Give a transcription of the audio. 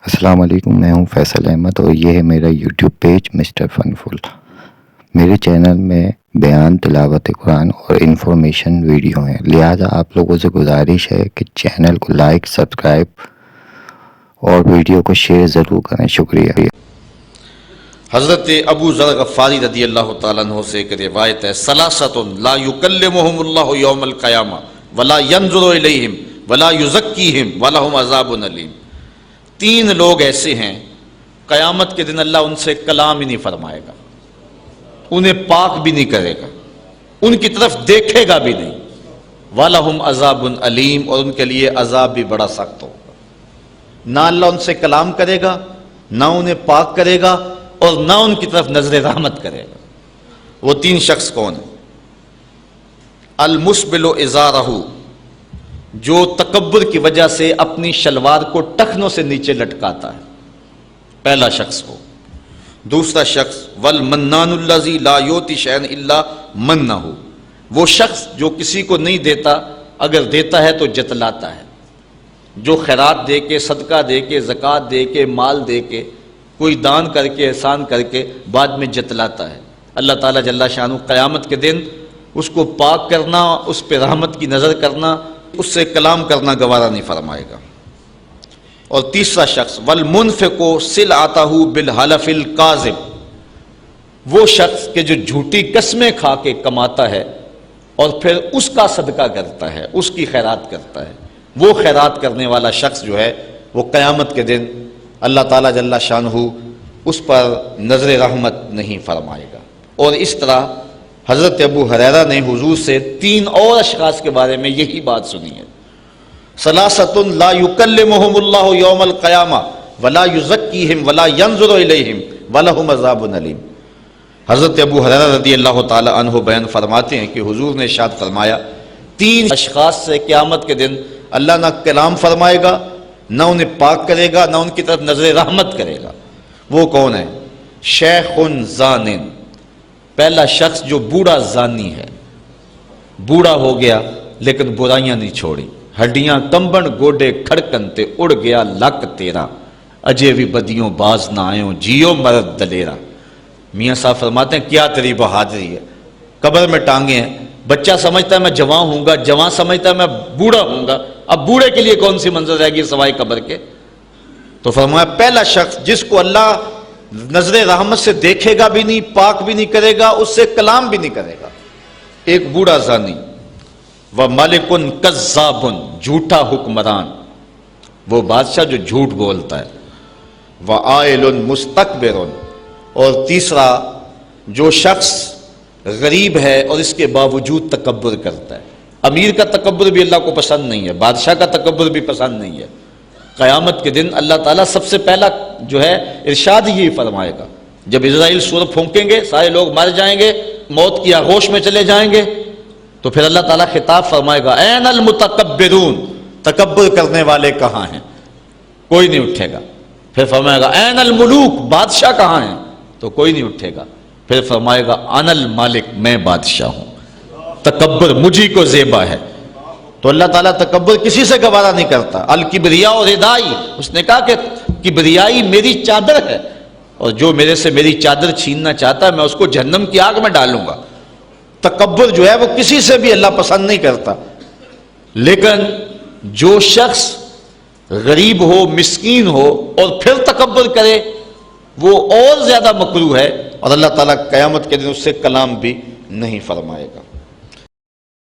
السلام علیکم، میں ہوں فیصل احمد اور یہ ہے میرا یوٹیوب پیج مسٹر فن فل۔ میرے چینل میں بیان، تلاوت قرآن اور انفارمیشن ویڈیو ہیں، لہٰذا آپ لوگوں سے گزارش ہے کہ چینل کو لائک، سبسکرائب اور ویڈیو کو شیئر ضرور کریں۔ شکریہ۔ حضرت ابو ذر غفاری رضی اللہ تعالیٰ عنہ سے ایک روایت ہے، ثلاثۃ لا یکلمہم اللہ یوم القیامہ ولا ینظر الیہم ولا یزکیہم ولہم عذاب علیم۔ تین لوگ ایسے ہیں قیامت کے دن اللہ ان سے کلام ہی نہیں فرمائے گا، انہیں پاک بھی نہیں کرے گا، ان کی طرف دیکھے گا بھی نہیں، وَلَهُمْ عَذَابٌ علیم، اور ان کے لیے عذاب بھی بڑا سخت ہوگا۔ نہ اللہ ان سے کلام کرے گا، نہ انہیں پاک کرے گا، اور نہ ان کی طرف نظر رحمت کرے گا۔ وہ تین شخص کون ہیں؟ المسبل ازارہ، جو تکبر کی وجہ سے اپنی شلوار کو ٹخنوں سے نیچے لٹکاتا ہے، پہلا شخص ہو۔ دوسرا شخص والمنان الذی لا یؤتی شیئا الا منہ، وہ شخص جو کسی کو نہیں دیتا، اگر دیتا ہے تو جتلاتا ہے، جو خیرات دے کے، صدقہ دے کے، زکوٰۃ دے کے، مال دے کے، کوئی دان کر کے، احسان کر کے بعد میں جتلاتا ہے۔ اللہ تعالیٰ جل شانہ قیامت کے دن اس کو پاک کرنا، اس پہ رحمت کی نظر کرنا، اس سے کلام کرنا گوارا نہیں فرمائے گا۔ اور تیسرا شخص والمنفق سلعتہ بالحلف الکاذب، وہ شخص کہ جو جھوٹی قسمیں کھا کے کماتا ہے اور پھر اس کا صدقہ کرتا ہے، اس کی خیرات کرتا ہے، وہ خیرات کرنے والا شخص جو ہے وہ قیامت کے دن اللہ تعالیٰ جل شانہ اس پر نظر رحمت نہیں فرمائے گا۔ اور اس طرح حضرت ابو ہریرہ نے حضور سے تین اور اشخاص کے بارے میں یہی بات سنی ہے، ثلاثۃ لا یکلمہم اللہ یوم القیامہ ولا یزکیہم ولا ینظر الیہم ولہم عذاب علیم۔ حضرت ابو ہریرہ رضی اللہ تعالی عنہ بیان فرماتے ہیں کہ حضور نے ارشاد فرمایا، تین اشخاص سے قیامت کے دن اللہ نہ کلام فرمائے گا، نہ انہیں پاک کرے گا، نہ ان کی طرف نظر رحمت کرے گا۔ وہ کون ہے؟ شیخ زان، پہلا شخص جو بوڑھا زانی ہے، بوڑھا ہو گیا لیکن برائیاں نہیں چھوڑی، ہڈیاں کمبن گوڈے کھڑکن تے اڑ گیا لک تیرا، اجے بھی بدیوں باز نہ آئیوں جیو مرد دلیرا۔ میاں صاحب فرماتے ہیں کیا تیری بہادری ہے، قبر میں ٹانگیں ہیں، بچہ سمجھتا ہے میں جوان ہوں گا، جوان سمجھتا ہے میں بوڑھا ہوں گا، اب بوڑھے کے لیے کون سی منظر رہے گی سوائے قبر کے؟ تو فرمایا پہلا شخص جس کو اللہ نظر رحمت سے دیکھے گا بھی نہیں، پاک بھی نہیں کرے گا، اس سے کلام بھی نہیں کرے گا، ایک بوڑھا زانی۔ وَمَلِكٌ كَذَّابٌ، جھوٹا حکمران، وہ بادشاہ جو جھوٹ بولتا ہے۔ وَعَائِلٌ مُسْتَكْبِرٌ، اور تیسرا جو شخص غریب ہے اور اس کے باوجود تکبر کرتا ہے۔ امیر کا تکبر بھی اللہ کو پسند نہیں ہے، بادشاہ کا تکبر بھی پسند نہیں ہے۔ قیامت کے دن اللہ تعالیٰ سب سے پہلا جو ہے ارشاد ہی فرمائے گا، جب اسرائیل سور پھونکیں گے، سارے لوگ مر جائیں گے، موت کی آغوش میں چلے جائیں گے، تو پھر اللہ تعالیٰ خطاب فرمائے گا، این المتکبرون، تکبر کرنے والے کہاں ہیں؟ کوئی نہیں اٹھے گا۔ پھر فرمائے گا این الملوک، بادشاہ کہاں ہیں؟ تو کوئی نہیں اٹھے گا۔ پھر فرمائے گا انا المالک، میں بادشاہ ہوں، تکبر مجھی کو زیبا ہے۔ تو اللہ تعالیٰ تکبر کسی سے گوارا نہیں کرتا۔ الکبریاء ردائی، اس نے کہا کہ کبریائی میری چادر ہے، اور جو میرے سے میری چادر چھیننا چاہتا ہے میں اس کو جہنم کی آگ میں ڈالوں گا۔ تکبر جو ہے وہ کسی سے بھی اللہ پسند نہیں کرتا، لیکن جو شخص غریب ہو، مسکین ہو اور پھر تکبر کرے وہ اور زیادہ مکروہ ہے، اور اللہ تعالیٰ قیامت کے دن اس سے کلام بھی نہیں فرمائے گا۔